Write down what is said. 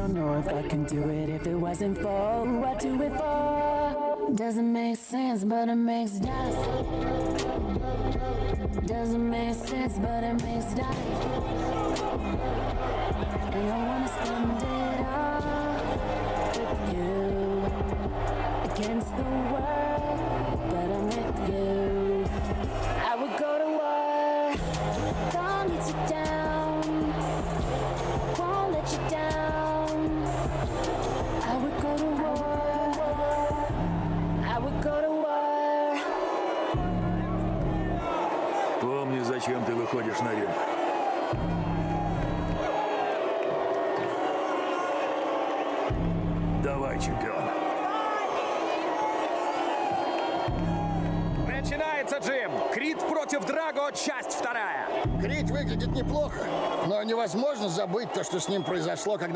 don't know if I can do it if it wasn't for who I do it for. Doesn't make sense, but it makes dollars. Doesn't make sense, but it makes dollars. And I wanna spend it all with you, against the world, but I'm with you. I would go to war, don't let you down, won't let you down. I would go to war, I would go to war. Помни, зачем ты выходишь на ринг. Давай, чемпион. Начинается, Джим. Крид против Драго, часть 2. Крид выглядит неплохо, но невозможно забыть то, что с ним произошло, когда